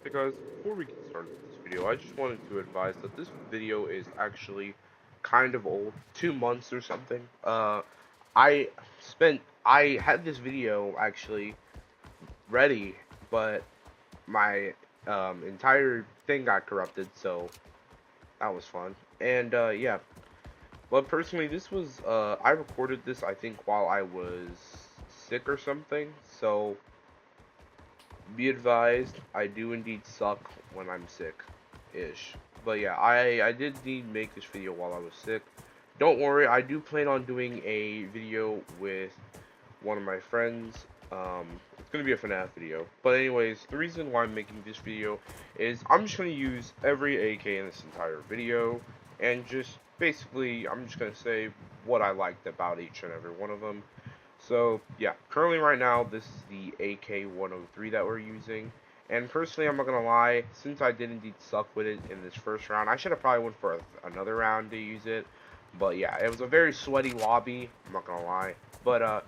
Hey guys, before we get started with this video, I just wanted to advise that this video is actually kind of old, 2 months or something. I had this video actually ready, but my entire thing got corrupted, so that was fun. And yeah, but personally, this was I recorded this I think while I was sick or something, so be advised, I do indeed suck when I'm sick-ish. But yeah, I did indeed make this video while I was sick. Don't worry, I do plan on doing a video with one of my friends. It's gonna be a FNAF video. But anyways, the reason why I'm making this video is I'm just gonna use every AK in this entire video, and just basically I'm just gonna say what I liked about each and every one of them. So yeah, currently right now this is the AK-103 that we're using, and personally I'm not gonna lie, since I did indeed suck with it in this first round, I should have probably went for another round to use it. But yeah, it was a very sweaty lobby, I'm not gonna lie. But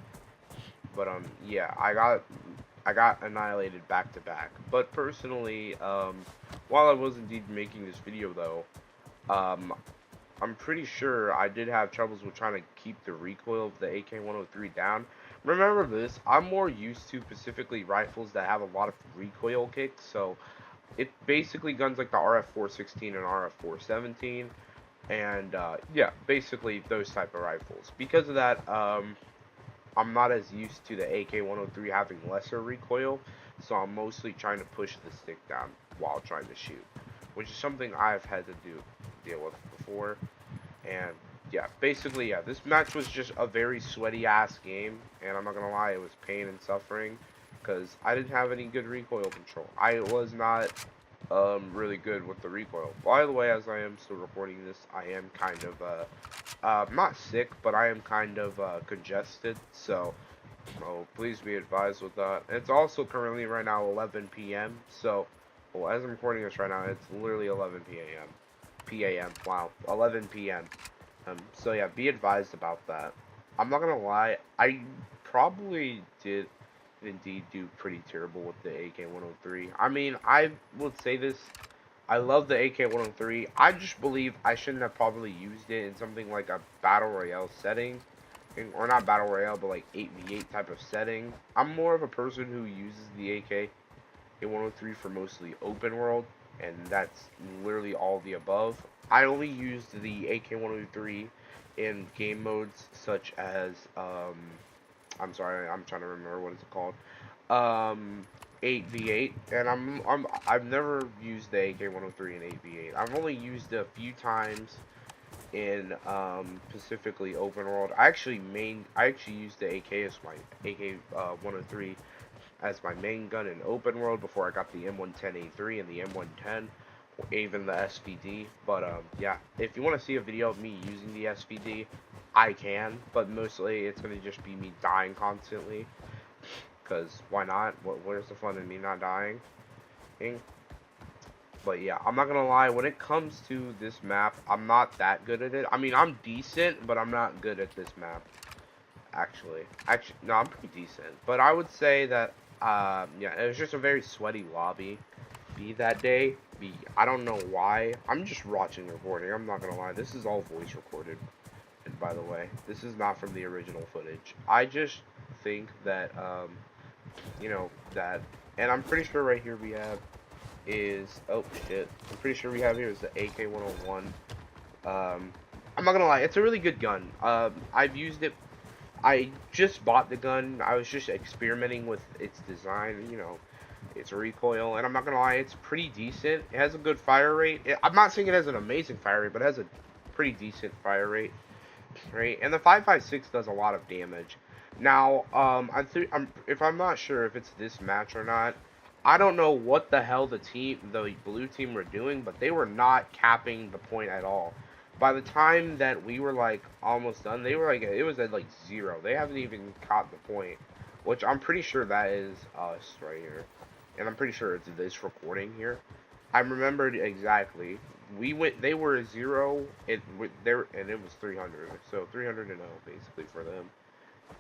yeah, I got annihilated back to back. But personally, while I was indeed making this video though, um, I'm pretty sure I did have troubles with trying to keep the recoil of the AK-103 down. Remember this, I'm more used to specifically rifles that have a lot of recoil kicks, so it basically guns like the RF-416 and RF-417, and yeah, basically those type of rifles. Because of that, I'm not as used to the AK-103 having lesser recoil, so I'm mostly trying to push the stick down while trying to shoot, which is something I've had to deal with before. And yeah, basically, yeah, this match was just a very sweaty ass game, and I'm not gonna lie, it was pain and suffering because I didn't have any good recoil control. I was not really good with the recoil. By the way, as I am still recording this, I am kind of not sick, but I am kind of congested, so oh, please be advised with that. It's also currently right now 11 p.m. So, well, as I'm recording this right now, it's literally 11 p.m. p.m. Wow, 11 p.m. So yeah, be advised about that. I'm not gonna lie, I probably did indeed do pretty terrible with the AK-103. I mean, I would say this, I love the AK-103. I just believe I shouldn't have probably used it in something like a Battle Royale setting. Or not Battle Royale, but like 8v8 type of setting. I'm more of a person who uses the AK-103 for mostly open world, and that's literally all the above. I only used the AK-103 in game modes such as, I'm sorry, I'm trying to remember what it's called. 8v8, and I've never used the AK-103 in 8v8. I've only used it a few times in specifically open world. I actually used the AK as my AK 103 as my main gun in open world before I got the M110A3 and the M110, or even the SVD. But yeah, if you want to see a video of me using the SVD, I can, but mostly it's gonna just be me dying constantly. Cause why not? Where's the fun in me not dying? But yeah, I'm not gonna lie, when it comes to this map, I'm not that good at it. I mean, I'm decent, but I'm not good at this map, actually. No, I'm pretty decent. But I would say that, yeah, it was just a very sweaty lobby that day. I don't know why. I'm just watching the recording, I'm not gonna lie. This is all voice recorded. And by the way, this is not from the original footage. I just think that, you know, that, and I'm pretty sure right here we have is, oh shit, I'm pretty sure we have here is the AK-101. I'm not gonna lie, it's a really good gun. I've used it, I just bought the gun, I was just experimenting with its design, you know, its recoil, and I'm not gonna lie, it's pretty decent. It has a good fire rate. I'm not saying it has an amazing fire rate, but it has a pretty decent fire rate, right? And the 5.56 does a lot of damage. Now, if I'm not sure if it's this match or not, I don't know what the hell the blue team were doing, but they were not capping the point at all. By the time that we were like almost done, they were like, it was at like 0. They haven't even caught the point, which I'm pretty sure that is us right here, and I'm pretty sure it's this recording here. I remembered exactly. They were 0, and it was 300, so 300 and 0 basically for them.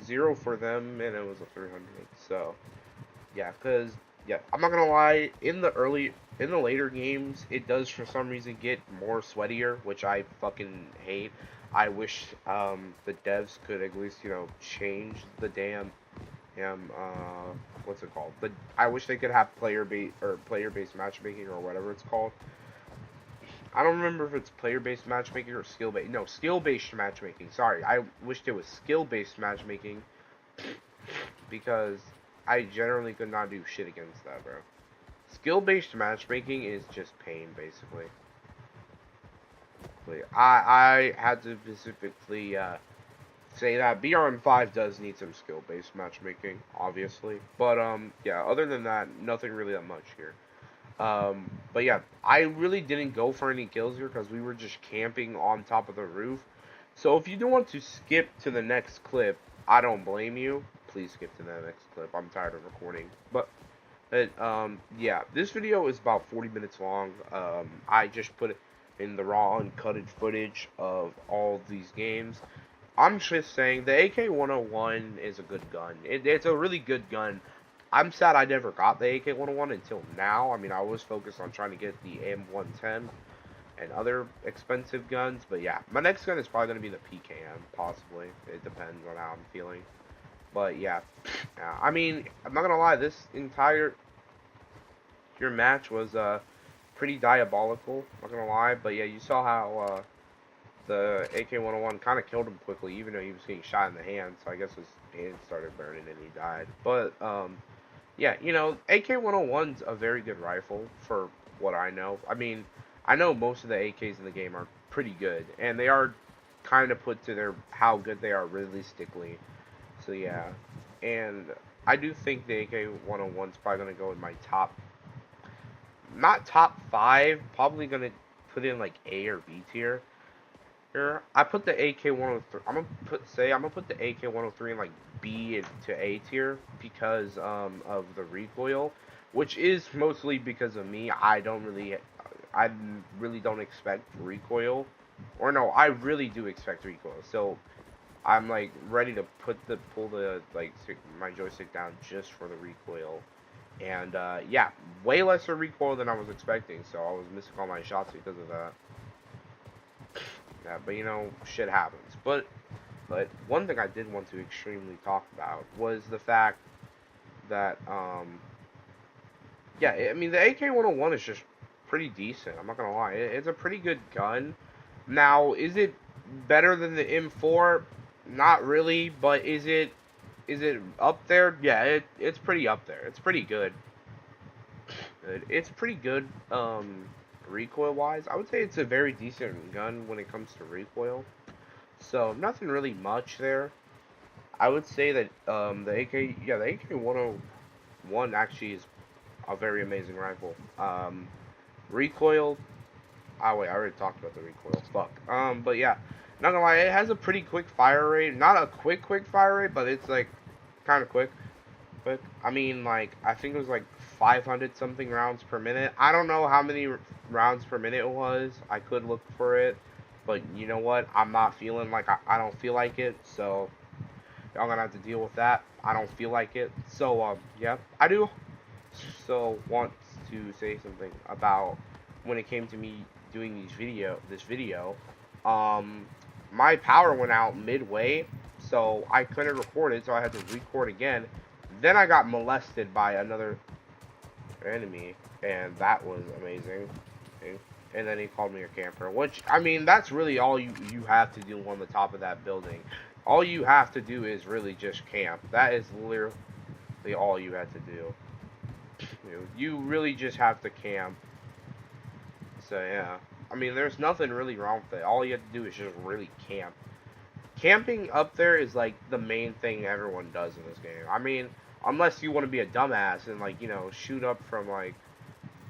0 for them, and it was a 300. So yeah, cause yeah, I'm not gonna lie. In the early in the later games, it does for some reason get more sweatier, which I fucking hate. I wish the devs could at least, you know, change the damn what's it called? But I wish they could have player based matchmaking or whatever it's called. I don't remember if it's player-based matchmaking or skill-based. No, skill-based matchmaking. Sorry, I wished it was skill-based matchmaking because I generally could not do shit against that, bro. Skill-based matchmaking is just pain, basically. I had to specifically say that BRM5 does need some skill-based matchmaking, obviously. But yeah, other than that, nothing really that much here. But yeah, I really didn't go for any kills here because we were just camping on top of the roof. So if you do want to skip to the next clip, I don't blame you. Please skip to the next clip. I'm tired of recording. But yeah, this video is about 40 minutes long. I just put it in the raw uncutted footage of all these games. I'm just saying the AK-101 is a good gun. It's a really good gun. I'm sad I never got the AK-101 until now. I mean, I was focused on trying to get the M110 and other expensive guns. But yeah, my next gun is probably going to be the PKM, possibly. It depends on how I'm feeling. But yeah, I mean, I'm not going to lie. This entire your match was pretty diabolical. I'm not going to lie. But yeah, you saw how the AK-101 kind of killed him quickly, even though he was getting shot in the hand. So I guess his hand started burning and he died. But yeah, you know, AK-101's a very good rifle for what I know. I mean, I know most of the AKs in the game are pretty good, and they are kind of put to their how good they are realistically. So yeah, and I do think the AK-101's probably gonna go in my top, not top five, probably gonna put in like A or B tier. Here, I put the AK-103. I'm gonna put the AK-103 in like B to A tier because of the recoil, which is mostly because of me. I really don't expect recoil, or no, I really do expect recoil. So I'm like ready to pull the my joystick down just for the recoil, and yeah, way lesser recoil than I was expecting. So I was missing all my shots because of that. Yeah, but you know, shit happens. But one thing I did want to extremely talk about was the fact that yeah, I mean the AK-101 is just pretty decent. I'm not gonna lie, it's a pretty good gun. Now, is it better than the M4? Not really, but is it up there? Yeah, it's pretty up there. It's pretty good. It's pretty good. Recoil wise, I would say it's a very decent gun when it comes to recoil. So nothing really much there. I would say that the AK-101 actually is a very amazing rifle. Recoil. Oh wait, I already talked about the recoil. Fuck. But yeah, not gonna lie, it has a pretty quick fire rate. Not a quick fire rate, but it's like kind of quick. But I mean, like I think it was like 500 something rounds per minute. I don't know how many rounds per minute it was. I could look for it, but you know what? I'm not feeling like I don't feel like it, so y'all gonna have to deal with that. I don't feel like it, so yeah, I do. So want to say something about when it came to me doing this video. Um, my power went out midway, so I couldn't record it, so I had to record again. Then I got molested by another enemy, and that was amazing. And then he called me a camper, which, I mean, that's really all you have to do on the top of that building. All you have to do is really just camp. That is literally all you have to do. You really just have to camp. So, yeah. I mean, there's nothing really wrong with it. All you have to do is just really camp. Camping up there is, like, the main thing everyone does in this game. I mean, unless you want to be a dumbass and, like, you know, shoot up from, like,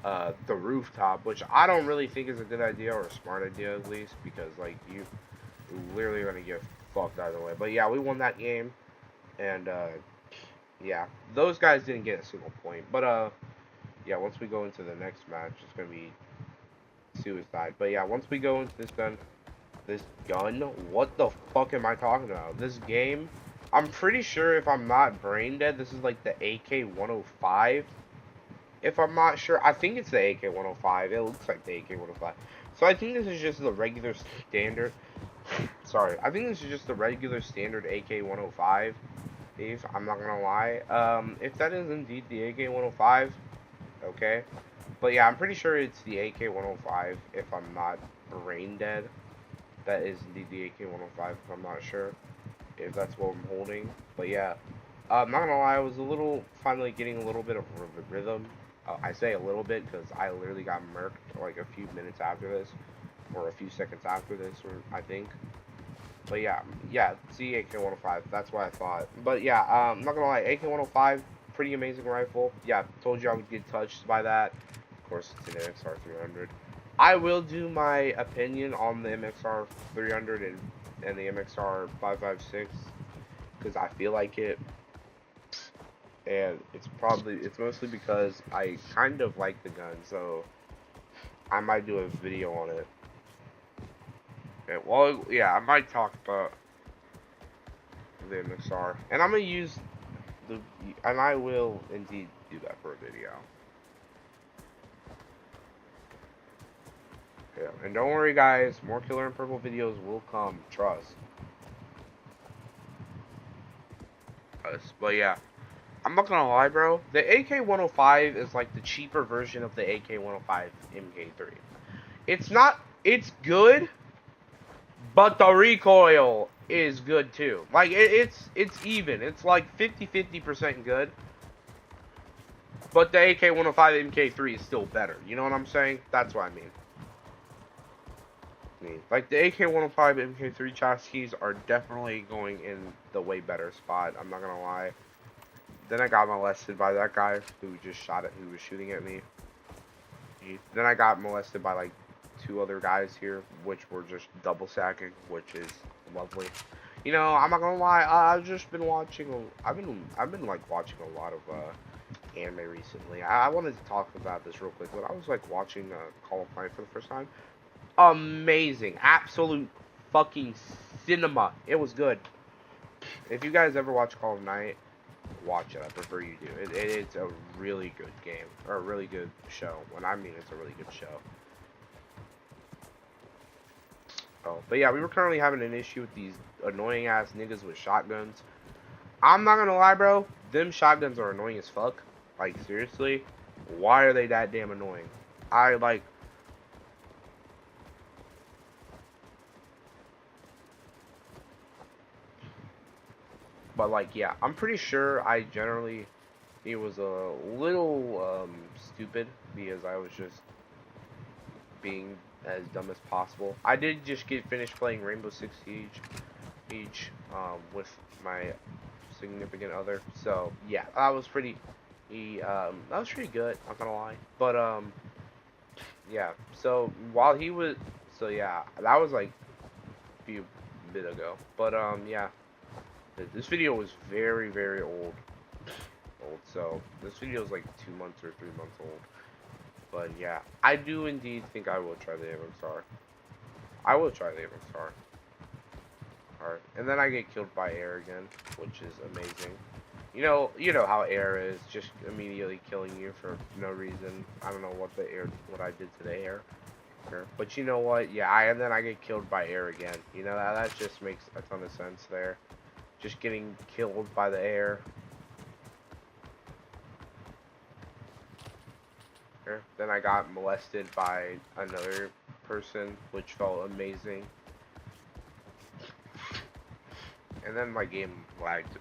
the rooftop, which I don't really think is a good idea or a smart idea, at least, because, like, you literally are going to get fucked either way. But, yeah, we won that game, and, yeah, those guys didn't get a single point. But, yeah, once we go into the next match, it's going to be suicide. But, yeah, once we go into this gun, what the fuck am I talking about? This game, I'm pretty sure if I'm not brain dead, this is like the AK-105. if I'm not sure, I think it's the AK-105. It looks like the AK-105. So I think this is just the regular standard. Sorry, I think this is just the regular standard AK-105. If I'm not gonna lie, if that is indeed the AK-105, okay. But yeah, I'm pretty sure it's the AK-105. If I'm not brain dead, that is indeed the AK-105. I'm not sure if that's what I'm holding. But yeah, I'm not gonna lie, I was finally getting a little bit of rhythm. I say a little bit because I literally got murked like a few minutes after this, or a few seconds after this, or I think. But yeah, it's the AK-105. That's what I thought. But yeah, I'm not gonna lie, AK-105, pretty amazing rifle. Yeah, told you I would get touched by that. Of course, it's an MXR 300. I will do my opinion on the MXR 300 and the MXR 556 because I feel like it, and it's mostly because I kind of like the gun, so I might do a video on it. And, well, yeah, I might talk about the MXR, and I'm gonna use and I will indeed do that for a video. Yeah, and don't worry, guys, more Killer and Purple videos will come. Trust. But yeah, I'm not gonna lie, bro. The AK-105 is like the cheaper version of the AK-105 MK3. It's not. It's good, but the recoil is good too. Like it's even. It's like 50-50% good. But the AK-105 MK3 is still better. You know what I'm saying? That's what I mean. Like, the AK-105 MK3 chassis are definitely going in the way better spot. I'm not gonna lie. Then I got molested by that guy who was shooting at me. Then I got molested by, like, 2 other guys here, which were just double sacking, which is lovely. You know, I'm not gonna lie. I've just been watching. I've been like watching a lot of anime recently. I wanted to talk about this real quick, but I was like watching Call of Night for the first time. Amazing, absolute fucking cinema. It was good. If you guys ever watch Call of Night, watch it. I prefer you do. It's a really good game, or a really good show. When I mean it's a really good show. Oh, but yeah, we were currently having an issue with these annoying ass niggas with shotguns. I'm not gonna lie, bro. Them shotguns are annoying as fuck. Like, seriously, why are they that damn annoying? I like. But like, yeah, I'm pretty sure it was a little stupid because I was just being as dumb as possible. I did just get finished playing Rainbow Six Siege with my significant other. So yeah, that was pretty good, not gonna lie. But yeah, so while he was so yeah, that was like a few bit ago. But yeah. This video was very old. So this video is like 2 months or 3 months old. But yeah, I do indeed think I will try the MXR. I will try the MXR. Alright, and then I get killed by air again, which is amazing. You know how air is, just immediately killing you for no reason. I don't know what I did to the air. But you know what? Yeah, and then I get killed by air again. You know, that just makes a ton of sense there. Just getting killed by the air. Then I got molested by another person, which felt amazing. And then my game lagged.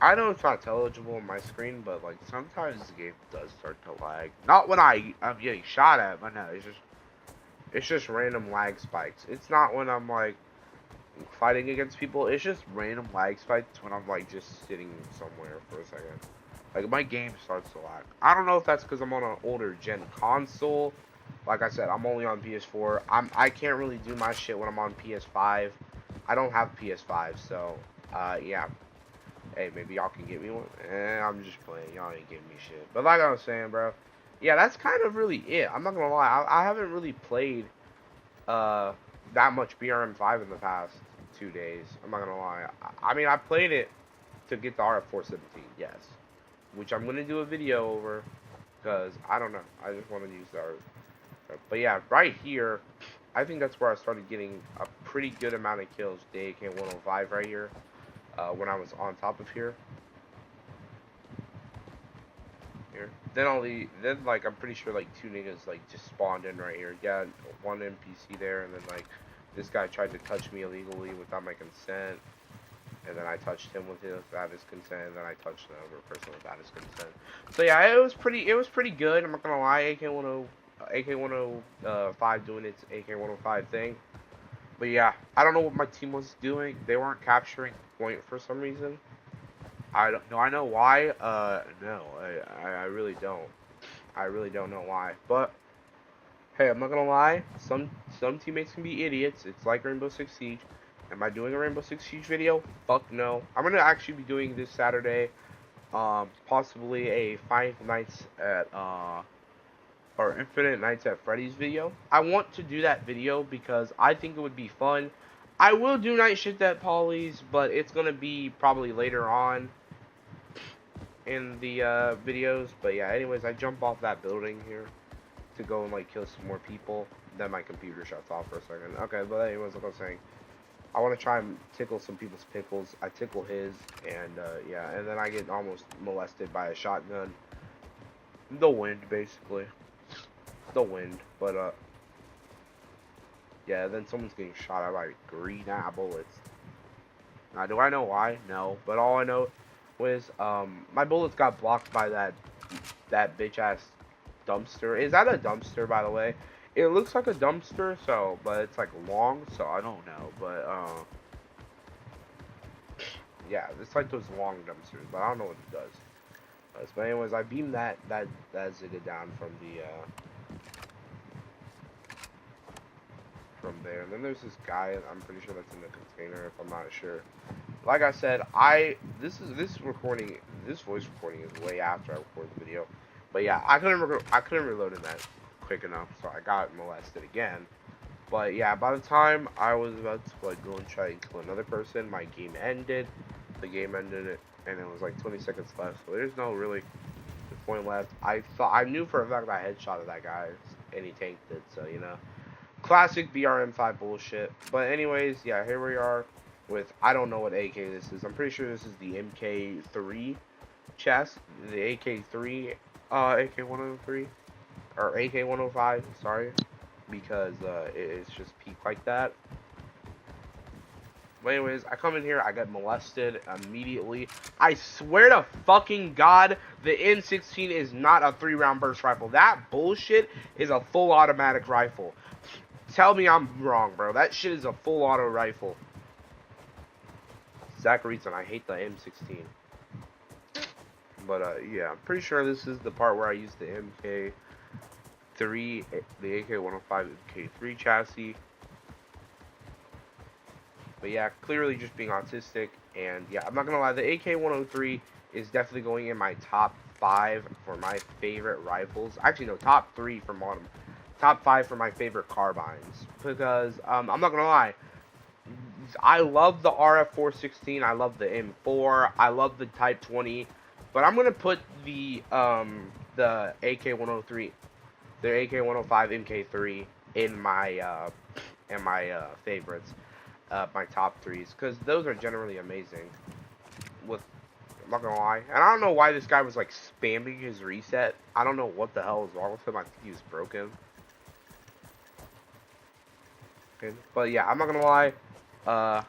I know it's not intelligible on my screen, but like sometimes the game does start to lag. Not when I'm getting shot at, but no, it's just random lag spikes. It's not when I'm like fighting against people. It's just random lag spikes when I'm like just sitting somewhere for a second. Like my game starts to lag. I don't know if that's because I'm on an older gen console. Like I said, I'm only on PS4. I can't really do my shit when I'm on PS5. I don't have PS5, so yeah. Hey, maybe y'all can get me one. I'm just playing. Y'all ain't getting me shit. But like I was saying, bro. Yeah, that's kind of really it. I'm not gonna lie. I haven't really played that much BRM5 in the past 2 days. I'm not gonna lie. I mean, I played it to get the RF417, yes. which I'm gonna do a video over, because I don't know. I just want to use that. But yeah, right here, I think that's where I started getting a pretty good amount of kills. The AK-105 right here, when I was on top of here. Then like I'm pretty sure like two niggas like just spawned in right here. Yeah, one NPC there, and then like this guy tried to touch me illegally without my consent, and then I touched him without his consent, and then I touched another person without his consent. So yeah, it was pretty good. I'm not gonna lie, AK-105 doing its AK-105 thing. But yeah, I don't know what my team was doing. They weren't capturing point for some reason. I don't know. I know why. No, I really don't. I really don't know why. But hey, I'm not gonna lie. Some teammates can be idiots. It's like Rainbow Six Siege. Am I doing a Rainbow Six Siege video? Fuck no. I'm gonna actually be doing this Saturday. Possibly a Five Nights at or Infinite Nights at Freddy's video. I want to do that video because I think it would be fun. I will do night shift at Polly's, but it's gonna be probably later on in the videos. But yeah, anyways, I jump off that building here to go and like kill some more people. Then my computer shuts off for a second. Okay, but anyways, like I was saying, I want to try and tickle some people's pickles. I tickle his, and yeah, and then I get almost molested by a shotgun. The wind, basically. The wind, but yeah, then someone's getting shot at by green bullets. Now, do I know why? No, but all I know was my bullets got blocked by that bitch ass dumpster. Is that a dumpster, by the way? It looks like a dumpster, so but it's like long, so I don't know. But yeah, it's like those long dumpsters, but I don't know what it does. But anyways, I beamed that Zigga down from the from there. And then there's this guy. I'm pretty sure that's in the container. If I'm not sure. Like I said, this voice recording is way after I record the video. But yeah, I couldn't reload in that quick enough, so I got molested again. But yeah, by the time I was about to like go and try and kill another person, my game ended. The game ended, and it was like 20 seconds left. So there's no really point left. I knew for a fact I headshotted that guy, and he tanked it. So you know, classic BRM5 bullshit. But anyways, yeah, here we are with I don't know what AK this is. I'm pretty sure this is the MK3 chest, the AK3, AK103 or AK105. Sorry, because it's just peaked like that. But anyways, I come in here, I get molested immediately. I swear to fucking God, the M16 is not a 3-round burst rifle. That bullshit is a full automatic rifle. Tell me I'm wrong, bro. That shit is a full auto rifle. Zacharyson, I hate the M16. But yeah, I'm pretty sure this is the part where I use the MK3, the AK-105 MK3 chassis. But yeah, clearly just being autistic. And yeah, I'm not gonna lie, the AK-103 is definitely going in my top 5 for my favorite rifles. Actually, no, top 3 for modern. Top 5 for my favorite carbines. Because, I'm not gonna lie, I love the RF416, I love the M4, I love the Type 20, but I'm gonna put the AK-103, the AK-105 MK3 in my favorites, my top 3s, because those are generally amazing. I'm not gonna lie, and I don't know why this guy was like spamming his reset. I don't know what the hell is wrong with him. I think he was broken. Okay. But yeah, I'm not gonna lie. I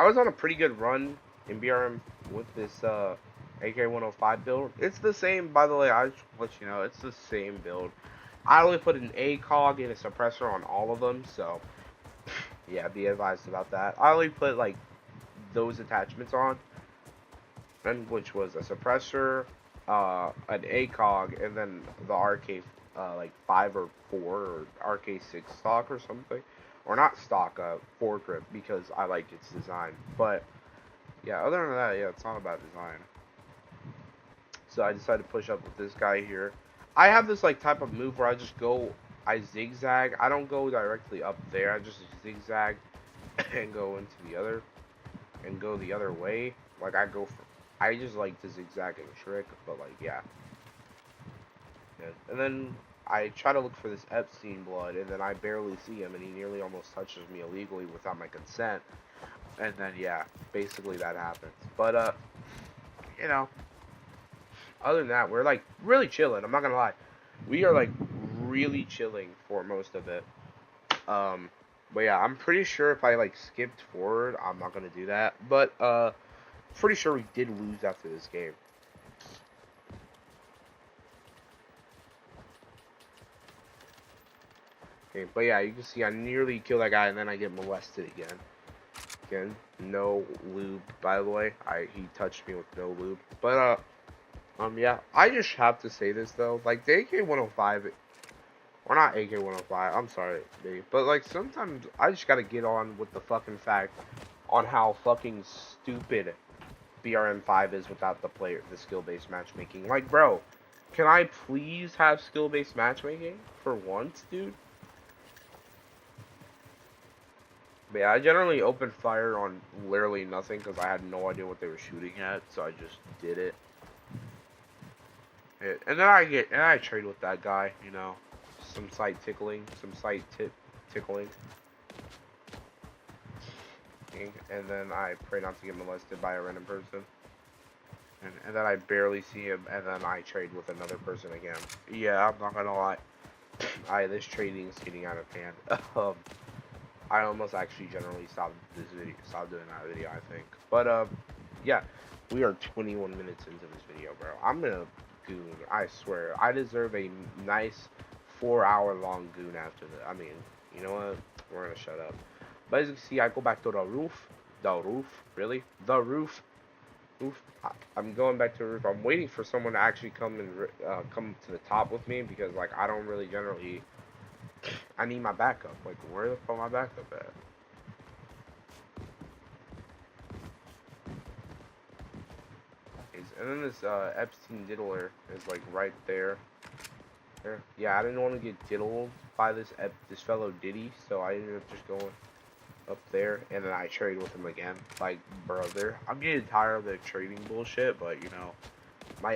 was on a pretty good run in BRM with this AK-105 build. It's the same, by the way. I just let you know, it's the same build. I only put an ACOG and a suppressor on all of them, so yeah, be advised about that. I only put like those attachments on, and which was a suppressor, an ACOG, and then the RK like 5 or 4 or RK6 stock or something, or not stock, foregrip, because I like its design. But yeah, other than that, yeah, it's not about design. So I decided to push up with this guy here. I have this like type of move where I zigzag. I don't go directly up there. I just zigzag and go into the other, and go the other way. Like I go I just like the zigzagging trick, but like, yeah. And then I try to look for this Epstein blood, and then I barely see him, and he nearly almost touches me illegally without my consent. And then, yeah, basically that happens. But, you know, other than that, we're like really chilling. I'm not gonna lie. We are like really chilling for most of it. Um, but yeah, I'm pretty sure if I like skipped forward, I'm not gonna do that. But, pretty sure we did lose after this game. Okay, but yeah, you can see I nearly kill that guy, and then I get molested again. Again, no lube, by the way. He touched me with no lube. But yeah, I just have to say this though, like the AK-105, or not AK-105. I'm sorry, babe, but like sometimes I just gotta get on with the fucking fact on how fucking stupid BRM5 is without the skill-based matchmaking. Like, bro, can I please have skill-based matchmaking for once, dude? But yeah, I generally opened fire on literally nothing because I had no idea what they were shooting at, so I just did it. And then I trade with that guy, you know, some sight tickling, tickling, and then I pray not to get molested by a random person. And then I barely see him, and then I trade with another person again. Yeah, I'm not gonna lie. This trading is getting out of hand. I almost actually generally stopped doing that video, I think. But yeah, we are 21 minutes into this video, bro. I'm gonna goon. I swear, I deserve a nice 4-hour long goon after that. I mean, you know what? We're gonna shut up. But as you can see, I go back to the roof. The roof, really? The roof. Roof. I'm going back to the roof. I'm waiting for someone to actually come and come to the top with me because like I don't really generally. I need my backup. Like, where the fuck my backup at? And then this Epstein diddler is like right there. Yeah, I didn't want to get diddled by this fellow Diddy, so I ended up just going up there, and then I trade with him again. Like, brother, I'm getting tired of the trading bullshit, but you know, my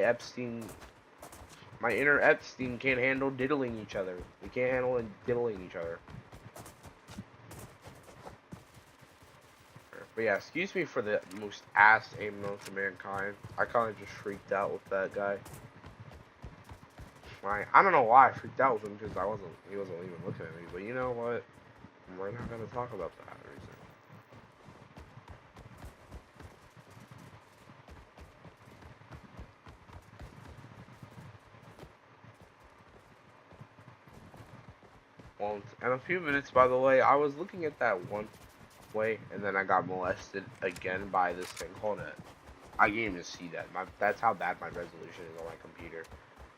inner Epstein can't handle diddling each other. We can't handle diddling each other. But yeah, excuse me for the most ass aim known to mankind. I kind of just freaked out with that guy. I don't know why I freaked out with him because he wasn't even looking at me. But you know what? We're not gonna talk about that reason. Well, in a few minutes, by the way, I was looking at that one way, and then I got molested again by this thing. Hold it. I can't even see that. That's how bad my resolution is on my computer.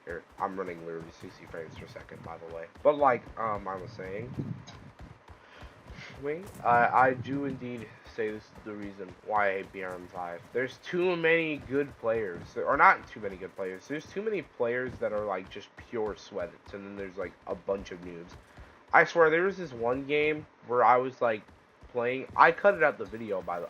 Here, I'm running literally 60 frames per second, by the way. But like, I was saying, I do indeed say this is the reason why I hate BRM5. There's too many good players, or not too many good players. There's too many players that are like just pure sweats, and then there's like a bunch of noobs. I swear, there was this one game where I was like playing. I cut it out the video by the.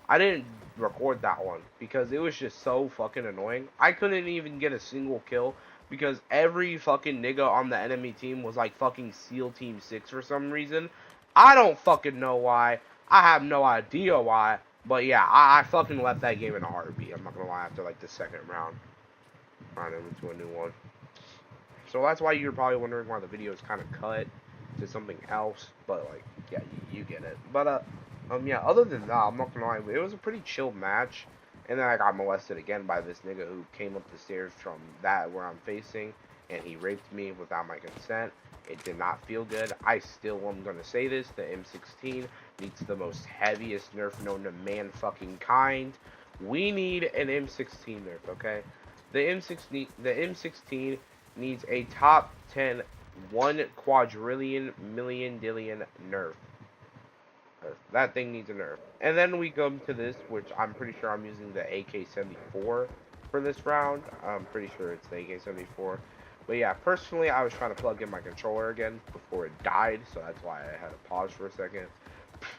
I didn't record that one because it was just so fucking annoying. I couldn't even get a single kill because every fucking nigga on the enemy team was like fucking SEAL Team 6 for some reason. I don't fucking know why. I have no idea why. But yeah, I fucking left that game in a heartbeat. I'm not gonna lie, after like the second round. Round into a new one. So that's why you're probably wondering why the video is kind of cut to something else. But like, yeah, you get it. But yeah, other than that, I'm not gonna lie, it was a pretty chill match. And then I got molested again by this nigga who came up the stairs from that where I'm facing, and he raped me without my consent. It did not feel good. I still am gonna say this: the M16 needs the most heaviest nerf known to man fucking kind. We need an M16 nerf, okay? The M16 needs a top 10 1 quadrillion million dillion nerf. That thing needs a nerf. And then we come to this, which I'm pretty sure I'm using the AK-74 for this round. I'm pretty sure it's the AK-74. But yeah, personally, I was trying to plug in my controller again before it died, so that's why I had to pause for a second.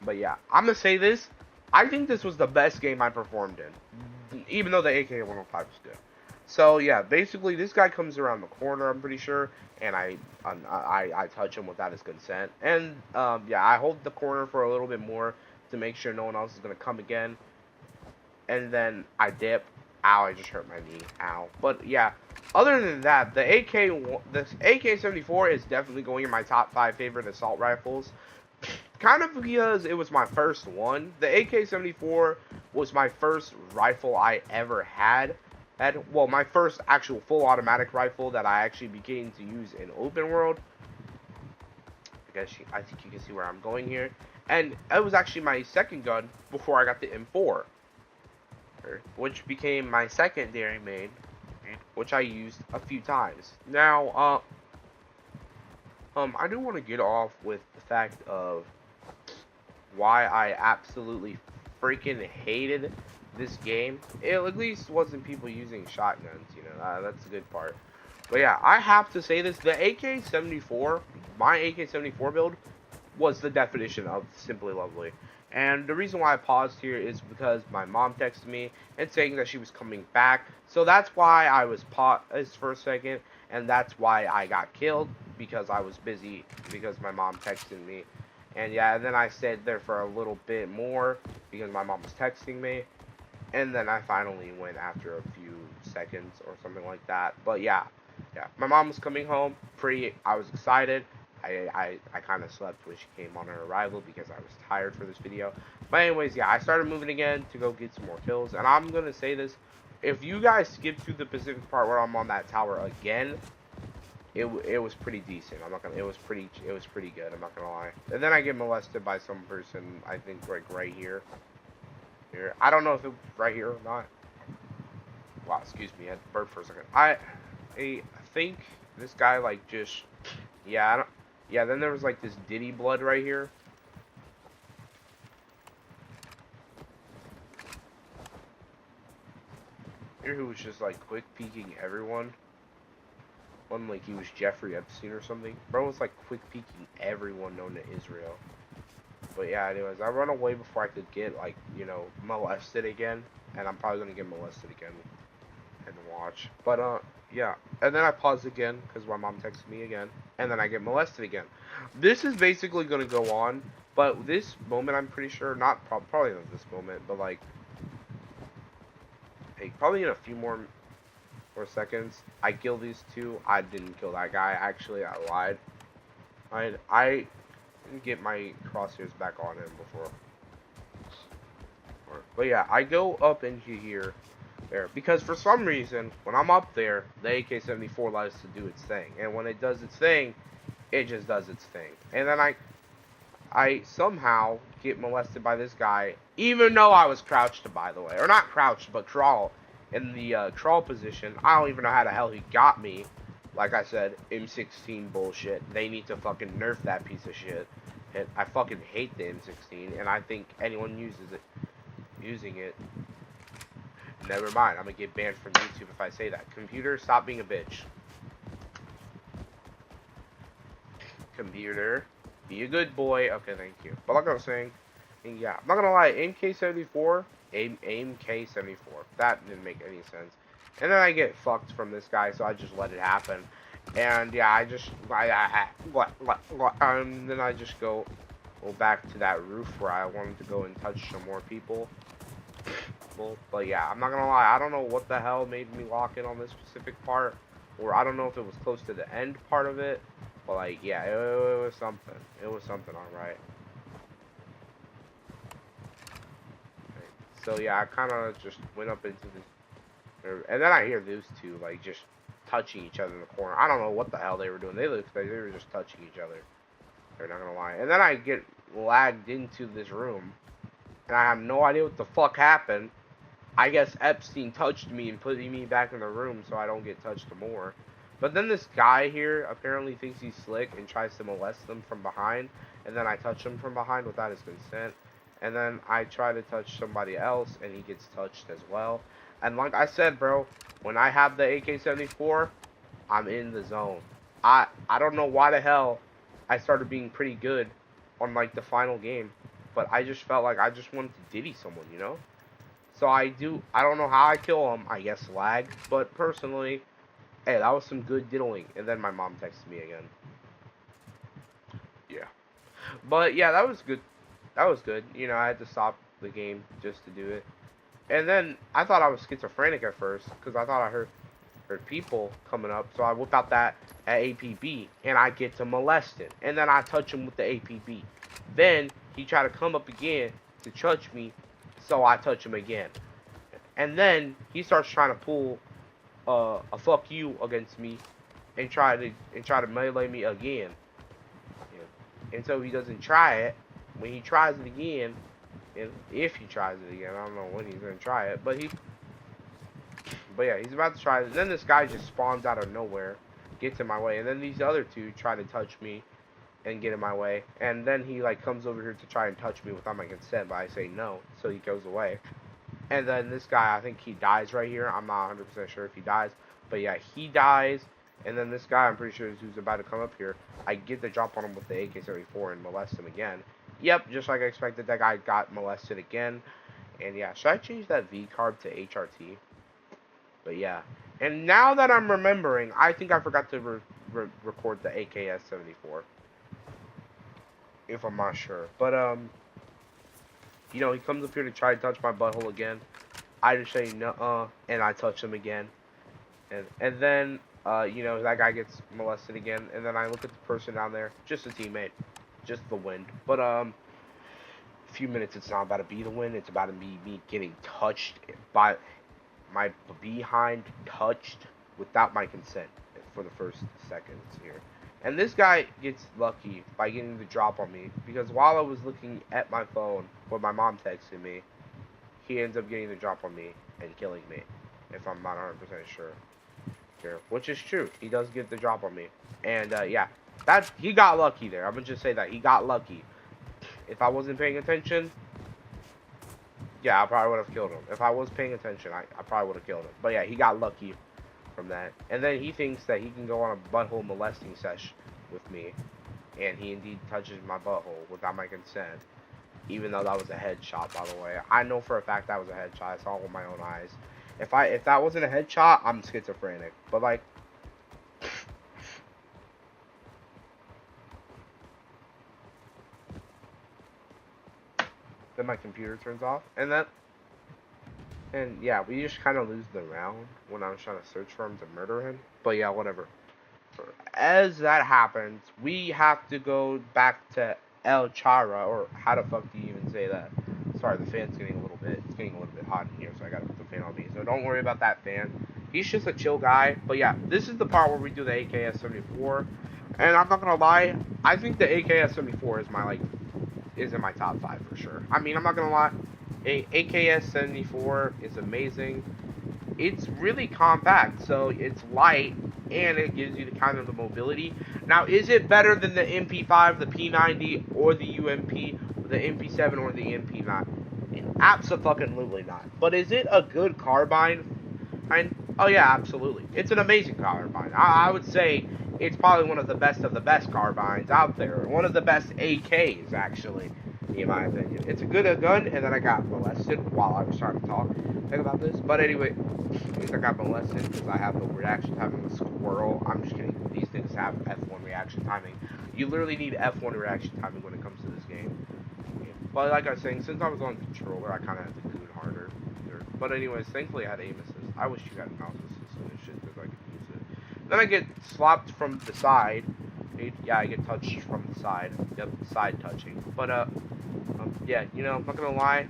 But yeah, I'm going to say this. I think this was the best game I performed in. even though the AK-105 is good. So yeah, basically this guy comes around the corner, I'm pretty sure, and I touch him without his consent. And yeah, I hold the corner for a little bit more to make sure no one else is gonna come again. And then I dip. Ow, I just hurt my knee. Ow. But yeah, other than that, this AK-74 is definitely going in my top 5 favorite assault rifles. Kind of because it was my first one. The AK-74 was my first rifle I ever had. Well, my first actual full automatic rifle that I actually began to use in open world. I think you can see where I'm going here. And it was actually my second gun before I got the M4, which became my secondary main, which I used a few times. Now, I do want to get off with the fact of why I absolutely freaking hated this game. It at least wasn't people using shotguns, you know, that's a good part. But yeah, I have to say this, the AK-74, my AK-74 build, was the definition of simply lovely. And the reason why I paused here is because my mom texted me and saying that she was coming back. So that's why I was paused for a second, and that's why I got killed, because I was busy, because my mom texted me. And yeah, and then I stayed there for a little bit more, because my mom was texting me. And then I finally went after a few seconds or something like that. But yeah, my mom was coming home, I was excited. I kind of slept when she came on her arrival because I was tired for this video. But anyways, yeah, I started moving again to go get some more kills. And I'm going to say this, if you guys skip through the Pacific part where I'm on that tower again, it was pretty decent. It was pretty good, I'm not going to lie. And then I get molested by some person, I think like right here. I don't know if it was right here or not. Wow, excuse me, I had to burp for a second. I think this guy like just, yeah, I don't. Yeah, then there was like this Diddy blood right here. Here who was just like quick peeking everyone. One like he was Jeffrey Epstein or something. Bro was like quick peeking everyone known to Israel. But yeah, anyways, I run away before I could get like, you know, molested again. And I'm probably gonna get molested again and watch. But yeah, and then I pause again because my mom texted me again, and then I get molested again. This is basically gonna go on, but this moment I'm pretty sure probably not this moment, but like, hey, probably in a few more seconds, I kill these two. I didn't kill that guy. Actually, I lied. I didn't get my crosshairs back on him before. But yeah, I go up into here. There, because for some reason, when I'm up there, the AK-74 likes to do its thing, and when it does its thing, it just does its thing. And then I somehow get molested by this guy, even though I was crouched, by the way, or not crouched, but crawl, in the crawl position. I don't even know how the hell he got me. Like I said, M16 bullshit. They need to fucking nerf that piece of shit. And I fucking hate the M16, and I think anyone using it. Never mind, I'm gonna get banned from YouTube if I say that. Computer, stop being a bitch. Computer, be a good boy. Okay, thank you. But like I was saying, yeah, I'm not gonna lie, MK74, AIM-K74, that didn't make any sense. And then I get fucked from this guy, so I just let it happen. And yeah, and then I just go back to that roof where I wanted to go and touch some more people. But yeah, I'm not gonna lie, I don't know what the hell made me lock in on this specific part, or I don't know if it was close to the end part of it, but like, yeah, it was something. It was something, alright. So yeah, I kind of just went up into this, and then I hear those two, like, just touching each other in the corner. I don't know what the hell they were doing. They looked like they were just touching each other. They're not gonna lie. And then I get lagged into this room, and I have no idea what the fuck happened. I guess Epstein touched me and put me back in the room so I don't get touched more. But then this guy here apparently thinks he's slick and tries to molest them from behind. And then I touch him from behind without his consent. And then I try to touch somebody else and he gets touched as well. And like I said, bro, when I have the AK-74, I'm in the zone. I don't know why the hell I started being pretty good on like the final game. But I just felt like I just wanted to diddy someone, you know? So I don't know how I kill him. I guess lag. But personally, hey, that was some good diddling. And then my mom texted me again. Yeah. But yeah, that was good. That was good. You know, I had to stop the game just to do it. And then I thought I was schizophrenic at first because I thought I heard people coming up. So I whip out that at APB and I get to molest him. And then I touch him with the APB. Then he tried to come up again to touch me, so I touch him again. And then he starts trying to pull a fuck you against me and try to melee me again. Yeah. And so he doesn't try it. When he tries it again, and if he tries it again, I don't know when he's gonna try it, but yeah, he's about to try it. And then this guy just spawns out of nowhere, gets in my way, and then these other two try to touch me and get in my way. And then he like comes over here to try and touch me without my consent, but I say no, so he goes away. And then this guy, I think he dies right here. I'm not 100% sure if he dies, but yeah, he dies. And then this guy, I'm pretty sure is who's about to come up here. I get the drop on him with the AK-74 and molest him again. Yep, just like I expected, that guy got molested again. And yeah, should I change that V carb to HRT? But yeah. And now that I'm remembering, I think I forgot to record the AKS-74. If I'm not sure. But, you know, he comes up here to try to touch my butthole again. I just say nuh-uh, and I touch him again. And then, you know, that guy gets molested again. And then I look at the person down there, just a teammate, just the wind. But, a few minutes, it's not about to be the wind. It's about to be me getting touched by my behind, touched without my consent for the first seconds here. And this guy gets lucky by getting the drop on me, because while I was looking at my phone when my mom texted me, he ends up getting the drop on me and killing me, if I'm not 100% sure. Here, which is true. He does get the drop on me. And, yeah, he got lucky there. I'm going to just say that. He got lucky. If I wasn't paying attention, yeah, I probably would have killed him. If I was paying attention, I probably would have killed him. But, yeah, he got lucky from that. And then he thinks that he can go on a butthole molesting sesh with me, and he indeed touches my butthole without my consent, even though that was a headshot, by the way. I know for a fact that was a headshot. I saw it with my own eyes. If that wasn't a headshot, I'm schizophrenic. But like, then my computer turns off, and yeah, we just kind of lose the round when I was trying to search for him to murder him. But yeah, whatever. As that happens, we have to go back to El Chara, or how the fuck do you even say that? Sorry, the fan's getting it's getting a little bit hot in here, so I gotta put the fan on me. So don't worry about that fan. He's just a chill guy. But yeah, this is the part where we do the AKS-74. And I'm not gonna lie, I think the AKS-74 is in my top 5 for sure. I mean, I'm not gonna lie, AKS-74 is amazing. It's really compact, so it's light, and it gives you the kind of the mobility. Now, is it better than the MP5, the P90, or the UMP, the MP7, or the MP9? Absolutely not. But is it a good carbine? Oh yeah, absolutely. It's an amazing carbine. I would say it's probably one of the best carbines out there. One of the best AKs, actually, in my opinion. It's a good gun, and then I got molested while I was trying to think about this. But anyway, at least I got molested because I have no reaction time. I'm a squirrel. I'm just kidding. These things have F1 reaction timing. You literally need F1 reaction timing when it comes to this game. But like I was saying, since I was on controller, I kind of had to goon harder. But anyways, thankfully I had aim assist. I wish you had mouse assist and shit because I could use it. Then I get slapped from the side. Yeah, I get touched from the side. Yep, side touching. But yeah, you know, I'm not gonna lie.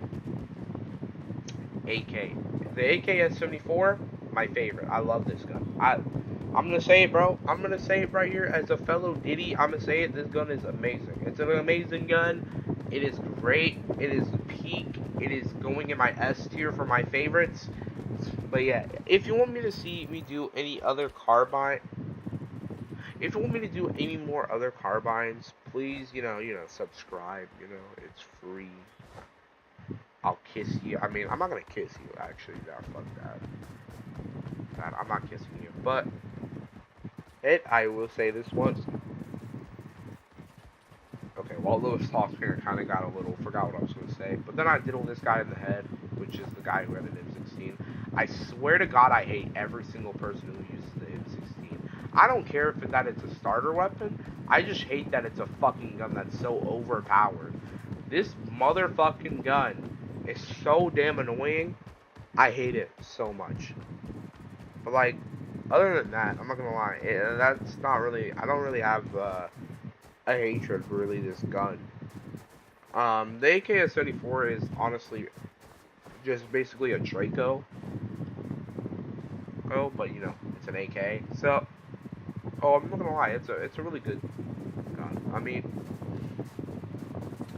AK. The AKS-74, my favorite. I love this gun. I'm gonna say it, bro. I'm gonna say it right here as a fellow Diddy. I'm gonna say it. This gun is amazing. It's an amazing gun. It is great. It is peak. It is going in my S tier for my favorites. But yeah, if you want me to see me do any other carbine, if you want me to do any more other carbines, please, you know, subscribe. You know, it's free. I'll kiss you. I mean, I'm not gonna kiss you, actually. No, fuck that. I'm not kissing you. But I will say this once. Okay, while Lewis talks here, kind of got forgot what I was gonna say. But then I diddled this guy in the head. which is the guy who had an M16. I swear to God, I hate every single person who uses the M16. I don't care if that it's a starter weapon. I just hate that it's a fucking gun that's so overpowered. This motherfucking gun is so damn annoying. I hate it so much. But like, other than that, I'm not gonna lie. That's not really. I don't really have a hatred for really this gun. The AKS-74 is honestly just basically a Draco. Oh, but you know, it's an AK. So, oh, I'm not gonna lie. It's a really good gun. I mean,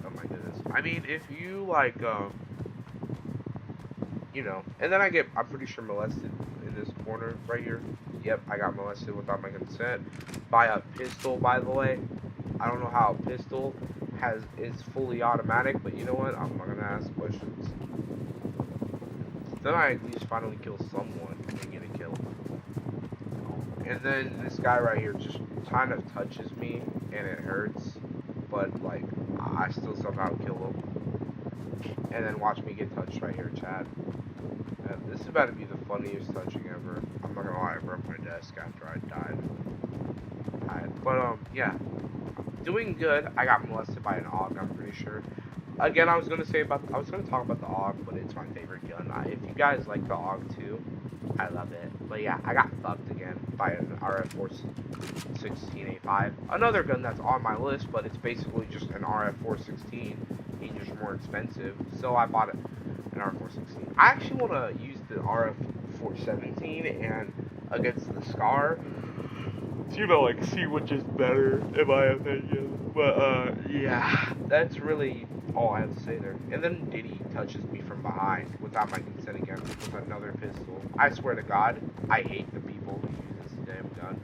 oh my goodness. I mean, if you like, you know, and then I'm pretty sure molested in this corner right here. Yep, I got molested without my consent by a pistol, by the way. I don't know how a pistol is fully automatic, but you know what? I'm not gonna ask questions. Then I at least finally kill someone and get a kill. And then this guy right here just kind of touches me and it hurts, but like I still somehow kill him. And then watch me get touched right here, chat. This is about to be the funniest touching ever. I'm not gonna lie, I broke my desk after I died. But yeah, doing good. I got molested by an AUG, I'm pretty sure. Again, I was gonna talk about the AUG, but it's my favorite gun. If you guys like the AUG too, I love it. But yeah, I got fucked again by an RF-416A5. Another gun that's on my list, but it's basically just an RF-416. It's just more expensive, so I bought it. An RF-416. I actually want to use the RF-417 and against the Scar. So, you know, like, see which is better, in my opinion. But, yeah, that's really all I have to say there. And then Diddy touches me from behind without my consent again with another pistol. I swear to God, I hate the people who use this damn gun.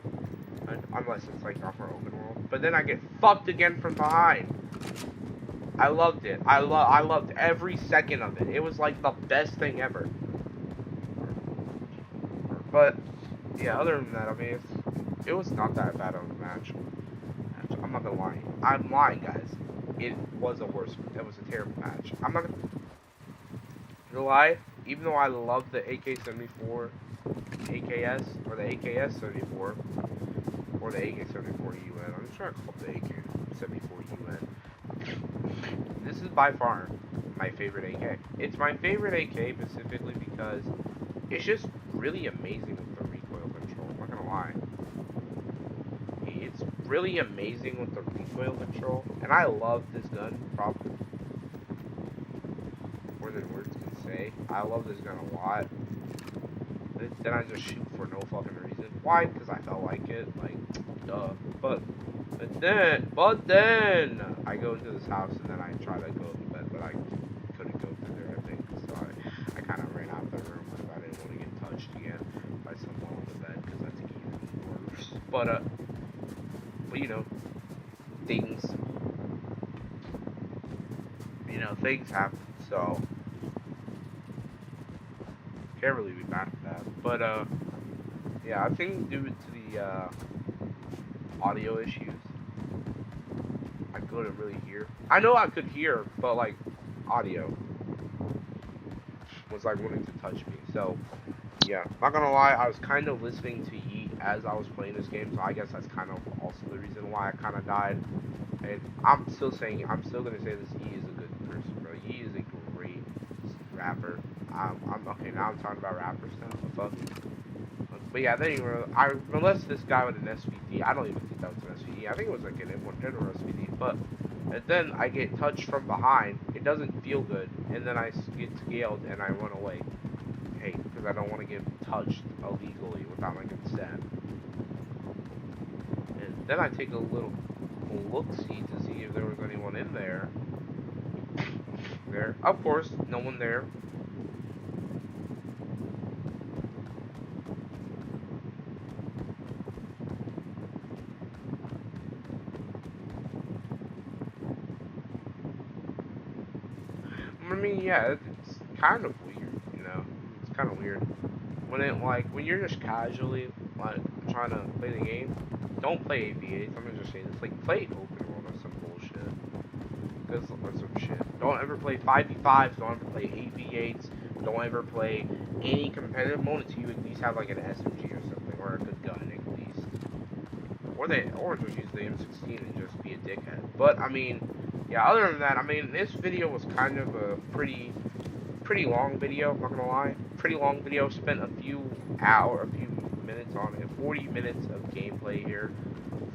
Unless it's, like, off our open world. But then I get fucked again from behind. I loved it. I loved every second of it. It was like the best thing ever. But yeah, other than that, I mean, it was not that bad of a match. I'm not gonna lie. I'm lying, guys. It was a terrible match. I'm not gonna lie. Even though I love the AK-74 AKS or the AKS-74 or the AK-74 UN. I'm just trying to call it the AK-74 UN. This is by far my favorite AK. It's my favorite AK specifically because it's just really amazing with the recoil control. I'm not gonna lie. It's really amazing with the recoil control, and I love this gun probably more than words can say. I love this gun a lot. Then I just shoot for no fucking reason. Why? Because I felt like it. Like, duh. But then I go into this house and then I try to go to bed, but I couldn't go through there, I think. So I kind of ran out of the room because I didn't want to get touched again by someone on the bed because that's even worse. But you know, things happen. So can't really be mad at that. But yeah, I think due to the audio issues, I couldn't really hear. I know I could hear, but like audio was like wanting to touch me. So yeah, not gonna lie, I was kind of listening to Yeet as I was playing this game, so I guess that's kind of also the reason why I kind of died. And I'm still gonna say this Yeet is a good person, bro. Yeet is a great rapper. Okay, now I'm talking about rappers now. Fuck. But yeah, then I molested this guy with an SVD. I don't even think that was an SVD. I think it was like an M110 or SVD. But and then I get touched from behind. It doesn't feel good, and then I get scaled and I run away. Hey, because I don't want to get touched illegally without my consent. And then I take a little look-see to see if there was anyone in there. There, of course, no one there. I mean, yeah, it's kind of weird, you know. It's kind of weird when you're just casually like trying to play the game. Don't play AV8s. I'm gonna just say this. Like, play open world or some bullshit. Or some shit. Don't ever play 5v5s. Don't ever play AV8s. Don't ever play any competitive mode until you at least have like an SMG or something, or a good gun at least. Or just use the M16 and just be a dickhead. But I mean, yeah. Other than that, I mean, this video was kind of a pretty long video. I'm not gonna lie, pretty long video. Spent a few minutes on it. 40 minutes of gameplay here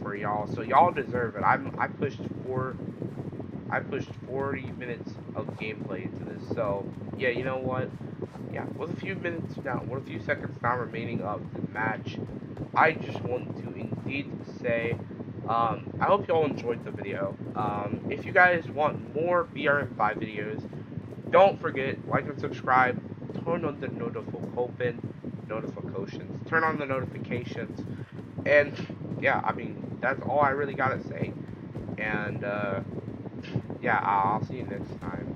for y'all. So y'all deserve it. I pushed 40 minutes of gameplay into this. So yeah, you know what? Yeah, with a few seconds now remaining of the match, I just want to indeed say, I hope y'all enjoyed the video. If you guys want more BRM5 videos, don't forget, like and subscribe, turn on the notifications, turn on the notifications, and yeah, I mean, that's all I really gotta say. And yeah, I'll see you next time.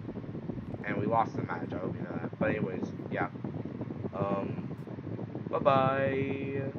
And we lost the match, I hope you know that. But anyways, yeah. Bye bye.